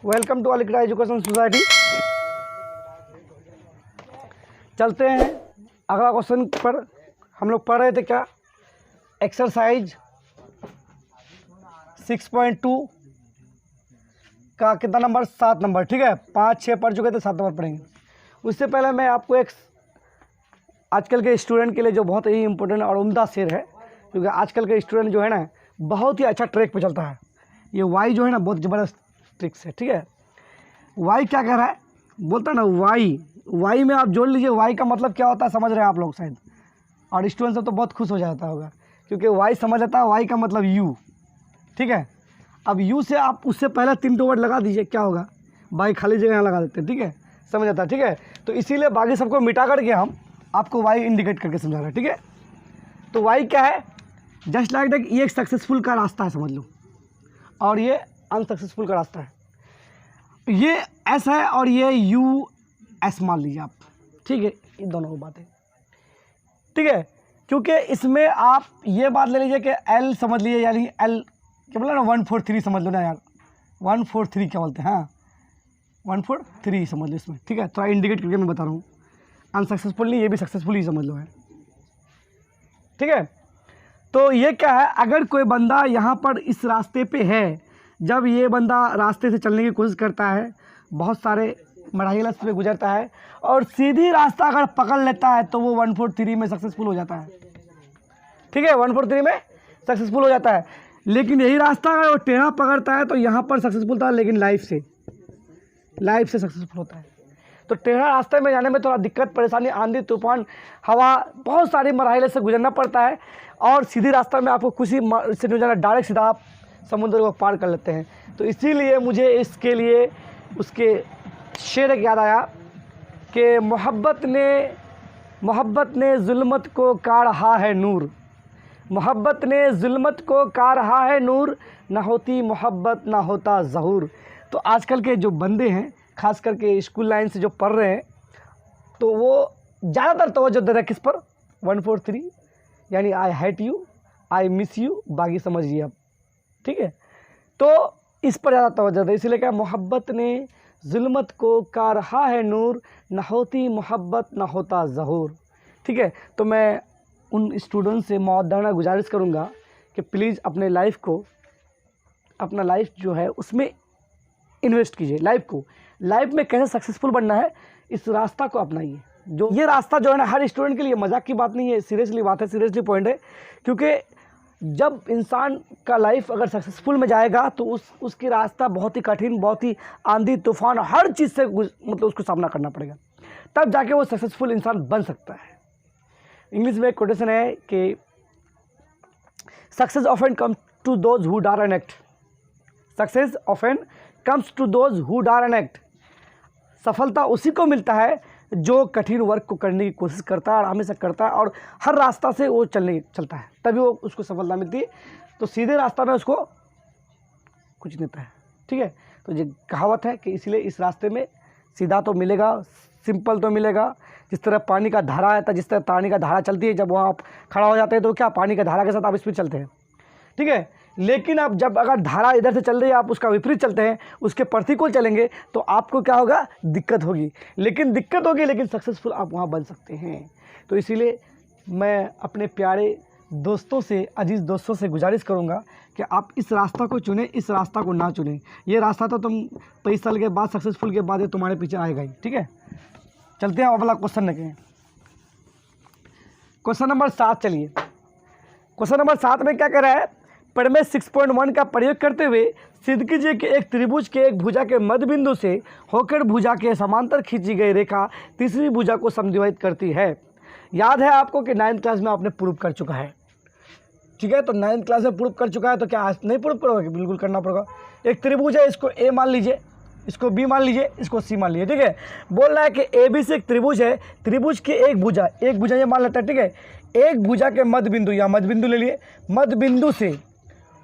Welcome to Aligarh education society. चलते हैं अगला क्वेश्चन पर। हम लोग पढ़ रहे थे क्या, एक्सरसाइज 6.2 का कितना नंबर, 7 नंबर। ठीक है, 5 6 पढ़ चुके थे, 7 नंबर पढ़ेंगे। उससे पहले मैं आपको एक आजकल के स्टूडेंट के लिए जो बहुत ही इम्पोर्टेंट और उम्दा शेर है, क्योंकि आजकल के स्टूडेंट जो है ना बहुत ही अच्छा ट्रैक पे चलता है। ये वाई जो है ना बहुत ज़बरदस्त ट्रिक्स है। ठीक है, वाई क्या कह रहा है, बोलता है ना वाई में आप जोड़ लीजिए। वाई का मतलब क्या होता है समझ रहे हैं आप लोग शायद, और स्टूडेंट सब तो बहुत खुश हो जाता होगा क्योंकि वाई समझ आता है। वाई का मतलब यू। ठीक है, अब यू से आप उससे पहले 3 वर्ड लगा दीजिए, क्या होगा, वाई खाली जगह यहाँ लगा देते हैं। ठीक है, समझ आता है। ठीक है, तो इसीलिए बाकी सबको मिटा करके हम आपको वाई इंडिकेट करके समझा रहे हैं। ठीक है, तो वाई क्या है, जस्ट लाइक दैट ये एक सक्सेसफुल का रास्ता है समझ लो, और ये अनसक्सेसफुल का रास्ता है। ये एस है और ये यू एस मान लीजिए आप। ठीक है, ये दोनों बातें ठीक है, क्योंकि इसमें आप ये बात ले लीजिए कि एल समझ लीजिए, यानी एल क्या बोला ना 143 समझ लो ना यार, 143 क्या बोलते हैं, हाँ 143 समझ लो इसमें। ठीक है, थोड़ा इंडिकेट करके मैं बता रहा हूँ, अनसक्सेसफुल नहीं, ये भी सक्सेसफुल ही समझ लो है। ठीक है, तो ये क्या है, अगर कोई बंदा यहाँ पर इस रास्ते पे है, जब ये बंदा रास्ते से चलने की कोशिश करता है, बहुत सारे मराइल से गुजरता है और सीधी रास्ता अगर पकड़ लेता है तो वो 143 में सक्सेसफुल हो जाता है। ठीक है, 143 में सक्सेसफुल हो जाता है। लेकिन यही रास्ता अगर वो टेढ़ा पकड़ता है तो यहाँ पर सक्सेसफुल था, लेकिन लाइफ से सक्सेसफुल होता है। तो टेढ़ा रास्ते में जाने में थोड़ा दिक्कत परेशानी, आंधी तूफान हवा, बहुत सारी मराइल से गुजरना पड़ता है, और सीधी रास्ता में आपको कुछ ही से नहीं जाना, डायरेक्ट सीधा आप समुद्र को पार कर लेते हैं। तो इसीलिए मुझे इसके लिए उसके शेर याद आया कि मोहब्बत ने जुल्मत को काढ़ा है नूर, मोहब्बत ने जुल्मत को काढ़ा है नूर, ना होती मोहब्बत ना होता ज़हूर। तो आजकल के जो बंदे हैं, खास करके स्कूल लाइन से जो पढ़ रहे हैं, तो वो ज़्यादातर तवज्जो दे रहे हैं किस पर, 143 यानी I hate you, I miss you, बाकी समझिए आप। ठीक है, तो इस पर ज़्यादा तवज्जो दे, इसीलिए क्या, मोहब्बत ने जुल्मत को काढ़ा है नूर, न होती मोहब्बत न होता ज़हूर। ठीक है, तो मैं उन स्टूडेंट से मौदाना गुजारिश करूँगा कि प्लीज़ अपने लाइफ जो है उसमें इन्वेस्ट कीजिए। लाइफ में कैसे सक्सेसफुल बनना है, इस रास्ता को अपनाइए। जो ये रास्ता जो है ना हर स्टूडेंट के लिए मजाक की बात नहीं है, सीरियसली बात है, सीरियसली पॉइंट है। क्योंकि जब इंसान का लाइफ अगर सक्सेसफुल में जाएगा तो उसकी रास्ता बहुत ही कठिन, बहुत ही आंधी तूफान, हर चीज़ से मतलब उसको सामना करना पड़ेगा, तब जाके वो सक्सेसफुल इंसान बन सकता है। इंग्लिश में एक कोटेशन है कि success often comes to those who dare and act, success often comes to those who dare and act. सफलता उसी को मिलता है जो कठिन वर्क को करने की कोशिश करता है और हमेशा करता है, और हर रास्ता से वो चलता है, तभी वो उसको सफलता मिलती है। तो सीधे रास्ता में उसको कुछ नहीं मिलता है। ठीक है, तो ये कहावत है कि इसलिए इस रास्ते में सीधा तो मिलेगा, सिंपल तो मिलेगा, जिस तरह पानी का धारा आता है, जिस तरह पानी का धारा चलती है, जब वहाँ आप खड़ा हो जाते हैं तो क्या पानी का धारा के साथ आप स्पीड चलते हैं। ठीक है, लेकिन अब जब अगर धारा इधर से चल रही है, आप उसका विपरीत चलते हैं, उसके प्रतिकूल चलेंगे, तो आपको क्या होगा, दिक्कत होगी, लेकिन सक्सेसफुल आप वहाँ बन सकते हैं। तो इसीलिए मैं अपने प्यारे दोस्तों से, अजीज़ दोस्तों से गुजारिश करूँगा कि आप इस रास्ता को चुनें, इस रास्ता को ना चुनें। ये रास्ता तो तुम 25 साल के बाद, सक्सेसफुल के बाद ये तुम्हारे पीछे आएगा ही। ठीक है, चलते हैं अगला क्वेश्चन देखें, क्वेश्चन नंबर 7। चलिए, क्वेश्चन नंबर 7 में क्या कह रहा है, प्रमेय 6.1 का प्रयोग करते हुए सिद्ध कीजिए कि एक त्रिभुज के एक भुजा के मध्य बिंदु से होकर भुजा के समांतर खींची गई रेखा तीसरी भुजा को समद्विभाजित करती है। याद है आपको कि 9th क्लास में आपने प्रूव कर चुका है। ठीक है, तो 9th क्लास में प्रूव कर चुका है, तो क्या आज नहीं प्रूव करोगे, बिल्कुल करना पड़ेगा। एक त्रिभुज है, इसको ए मान लीजिए, इसको बी मान लीजिए, इसको सी मान लीजिए। ठीक है, बोल रहा है कि ए बी से एक त्रिभुज है, त्रिभुज की एक भुजा ये मान लेता है। ठीक है, एक भुजा के मध्य बिंदु, यहाँ मध्य बिंदु ले लिए, मध्य बिंदु से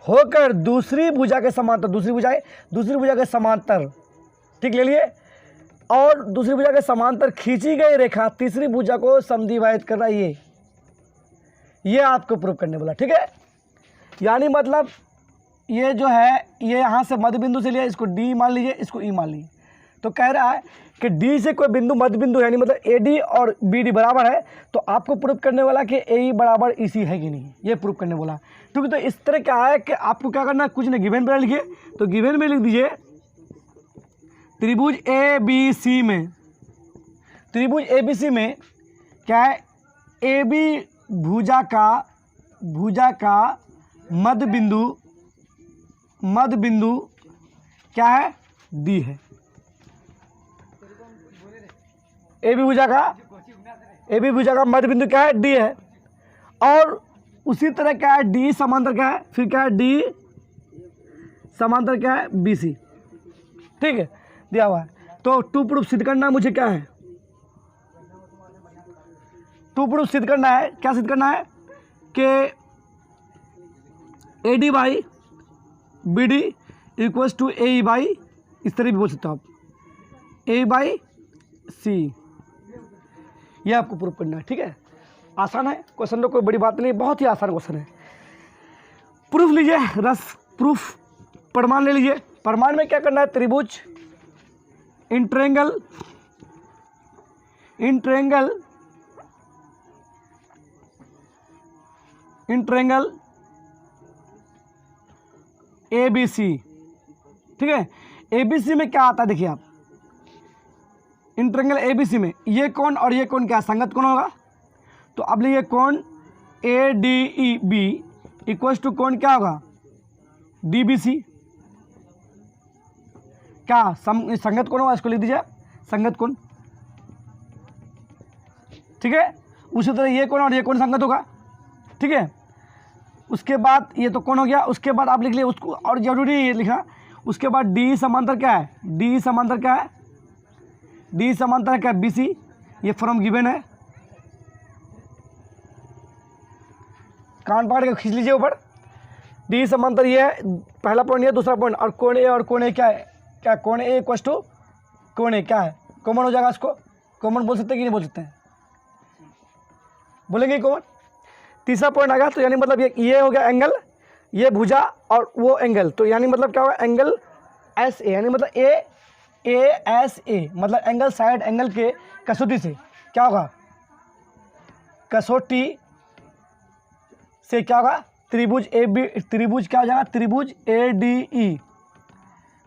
होकर दूसरी भुजा के समांतर, दूसरी भुजा के समांतर, ठीक ले लिए, और दूसरी भुजा के समांतर खींची गई रेखा तीसरी भुजा को समद्विभाजित कर रहा है, ये आपको प्रूव करने बोला। ठीक है, यानी मतलब ये जो है ये यहाँ से मध्य बिंदु से लिया, इसको डी मान लीजिए, इसको ई मान लीजिए। तो कह रहा है कि डी से कोई बिंदु मध्य बिंदु है, यानी मतलब ए डी और बी डी बराबर है, तो आपको प्रूफ करने वाला कि ए ई बराबर ई सी है कि नहीं, ये प्रूफ करने वाला। क्योंकि तो इस तरह क्या है कि आपको क्या करना है, कुछ नहीं, गिवन पर लिखिए। तो गिवन में लिख दीजिए त्रिभुज ए बी सी में, त्रिभुज ए बी सी में क्या है, ए बी भुजा का मध्य बिंदु क्या है, डी है। ए बी भुजा का मध्य बिंदु क्या है, डी है। और उसी तरह क्या है, डी समांतर क्या है, फिर क्या है, डी समांतर क्या है, बी सी। ठीक है, दिया हुआ है। तो टू प्रूफ सिद्ध करना मुझे क्या है, टू प्रूफ सिद्ध करना है, क्या सिद्ध करना है कि A D by B D equals to A E by, इस तरह भी बोल सकते हो आप, ए बाई सी, ये आपको प्रूफ करना है। ठीक है, आसान है क्वेश्चन, तो कोई बड़ी बात नहीं, बहुत ही आसान क्वेश्चन है। प्रूफ लीजिए, रस प्रूफ प्रमाण ले लीजिए। प्रमाण में क्या करना है, त्रिभुज in triangle A B C. ठीक है, ए बी सी में क्या आता है, देखिए आप, in triangle A B C में ये कोण और ये कोण क्या संगत कोण होगा। तो अब लिए कोण A D E B equals to कोण क्या होगा, डी बी सी, क्या संगत कोण होगा, इसको लिख दीजिए संगत कोण। ठीक है, उसी तरह ये कोण और ये कोण संगत होगा। ठीक है, उसके बाद ये तो कोण हो गया, उसके बाद आप लिख लिए उसको, और जरूरी ये लिखना, उसके बाद डी समांतर क्या है, डी समांतर क्या है, डी समांतर क्या है, बी सी, ये फ्रॉम गिवन है, कान पाड़ के खींच लीजिए ऊपर। डी समांतर ये है, पहला पॉइंट ये, दूसरा पॉइंट, और कोण ए और कोण ए क्या है, क्या कोण ए इक्वल टू कोण ए क्या है, कॉमन हो जाएगा, इसको कॉमन बोल सकते हैं कि नहीं बोल सकते हैं, बोलेंगे कॉमन। तीसरा पॉइंट आ गया, तो यानी मतलब ये हो गया एंगल, ये भुजा और वो एंगल, तो यानी मतलब क्या होगा, एंगल एस ए, यानी मतलब ए एस ए, मतलब एंगल साइड एंगल के कसौटी से क्या होगा, कसौटी से क्या होगा, त्रिभुज ए बी, त्रिभुज क्या हो जाएगा, त्रिभुज ए डी ई,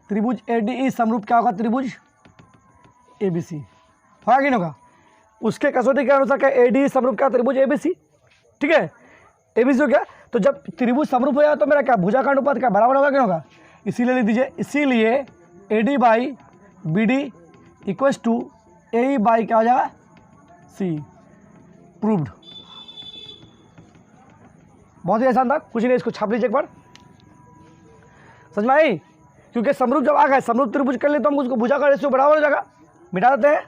त्रिभुज ए डी ई समरूप क्या होगा, त्रिभुज ए बी सी, होगा कि नहीं होगा। उसके कसौटी के अनुसार क्या, ए डी समरूप क्या, त्रिभुज ए बी सी। ठीक है, ए बी सी हो गया। तो जब त्रिभुज समरूप हो जाए तो मेरा क्या, भुजा का अनुपात क्या बराबर होगा कि होगा, इसीलिए लिख दीजिए, इसीलिए A D by B D equals to A E by क्या हो जाएगा, सी। प्रूव्ड। बहुत ही आसान था, कुछ नहीं, इसको छाप लीजिए एक बार, समझ में आई। क्योंकि समरूप जब आ गए, समरूप त्रिभुज कर ले तो हम उसको भुजा का रेशियो बराबर हो जाएगा, मिटा देते हैं।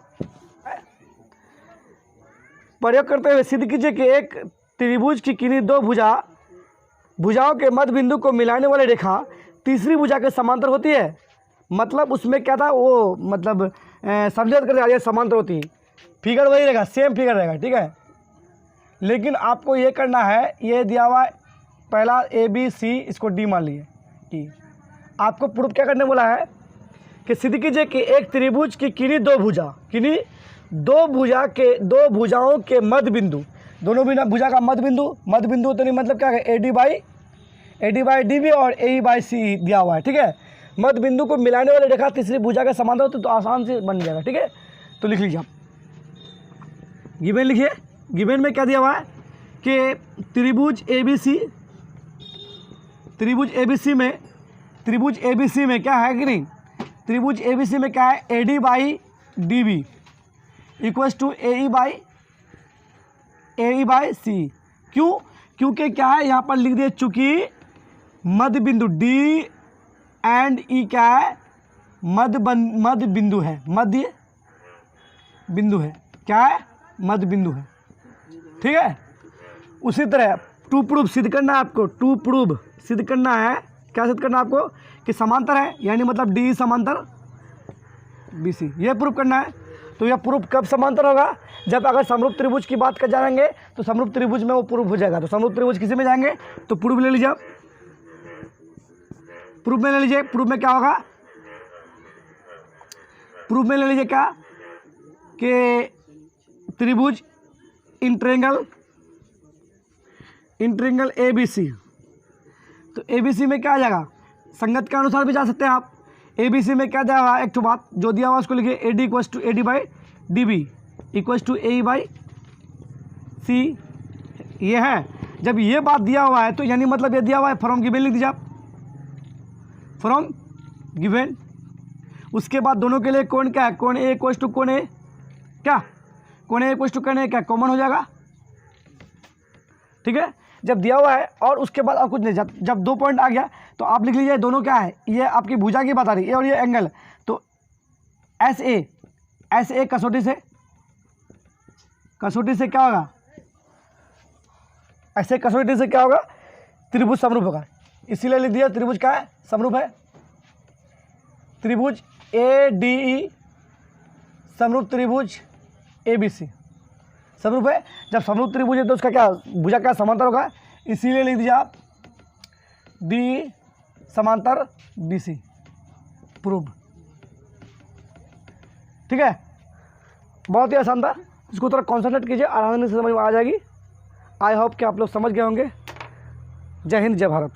प्रयोग करते हुए सिद्ध कीजिए कि एक त्रिभुज की किन्हीं दो भुजाओं के मध्य बिंदु को मिलाने वाली रेखा तीसरी भुजा के समांतर होती है। मतलब उसमें क्या था, वो मतलब समझौता करते आगे समांतर होती है, फिगर वही रहेगा, सेम फिगर रहेगा। ठीक है, लेकिन आपको ये करना है, ये दिया हुआ पहला ए बी सी, इसको डी मान लिए ई। आपको प्रूफ क्या करने बोला है कि सिद्ध कीजिए कि एक त्रिभुज की किन्हीं दो भुजाओं के मध्य बिंदु, दोनों भी भुजा का मध्य बिंदु तो नहीं मतलब क्या है, A D by D B और ए ई बाई सी दिया हुआ है। ठीक है, मध्य बिंदु को मिलाने वाली रेखा तीसरी भुजा के समांतर होती तो आसान से बन जाएगा। ठीक है, तो लिख लीजिए आप, गिवन लिखिए। गिवन में क्या दिया हुआ है कि त्रिभुज ए बी सी में क्या है कि नहीं, त्रिभुज ए बी सी में क्या है, A D by D B equals to A E by C. क्यों, क्योंकि क्या है, यहाँ पर लिख दिए, चूंकि मध्य बिंदु डी एंड ई क्या है, मध्य बिंदु है, क्या है, मध्य बिंदु है। ठीक है, उसी तरह टू प्रूफ सिद्ध करना है आपको, टू प्रूफ सिद्ध करना है, क्या सिद्ध करना है आपको कि समांतर है, यानी मतलब डी समांतर बी सी, ये प्रूफ करना है। तो यह प्रूफ कब समांतर होगा, जब अगर समरूप त्रिभुज की बात कर जाएंगे तो समरूप त्रिभुज में वो प्रूफ हो जाएगा। तो समरूप त्रिभुज किसी में जाएंगे तो प्रूफ ले लीजिए आप, प्रूफ में ले लीजिए, प्रूफ में क्या होगा, प्रूफ में ले लीजिए क्या कि त्रिभुज इन ट्रायंगल ABC, तो ABC में क्या आ जाएगा, संगत के अनुसार भी जा सकते हैं आप। ABC में क्या जाएगा, एक तो बात जो दिया हुआ उसको लिखिए AD = AD/DB = AE/C, ये है। जब ये बात दिया हुआ है तो यानी मतलब ये दिया हुआ है, फ्रॉम गिवन लिख दीजिए आप, फ्रॉम गिवन। उसके बाद दोनों के लिए कोण क्या है, कोण A = कोण A, क्या कोण A = कोण A क्या कॉमन हो जाएगा, ठीक है। जब दिया हुआ है और उसके बाद और कुछ नहीं, जब 2 पॉइंट आ गया तो आप लिख लीजिए दोनों क्या है, ये आपकी भुजा की बात आ रही है और ये एंगल, तो SA कसौटी से क्या होगा, ऐसे कसौटी से क्या होगा, त्रिभुज समरूप होगा। इसीलिए लिख दिया त्रिभुज क्या है, समरूप है। त्रिभुज ADE समरूप त्रिभुज ABC समरूप है। जब समरूप त्रिभुज है तो उसका क्या भुजा क्या समांतर होगा, इसीलिए लिख दीजिए आप DE समांतर BC, प्रूव, ठीक है। बहुत ही आसान था, इसको थोड़ा कॉन्सेंट्रेट कीजिए, आराम से समझ में आ जाएगी। आई होप कि आप लोग समझ गए होंगे। जय हिंद, जय भारत।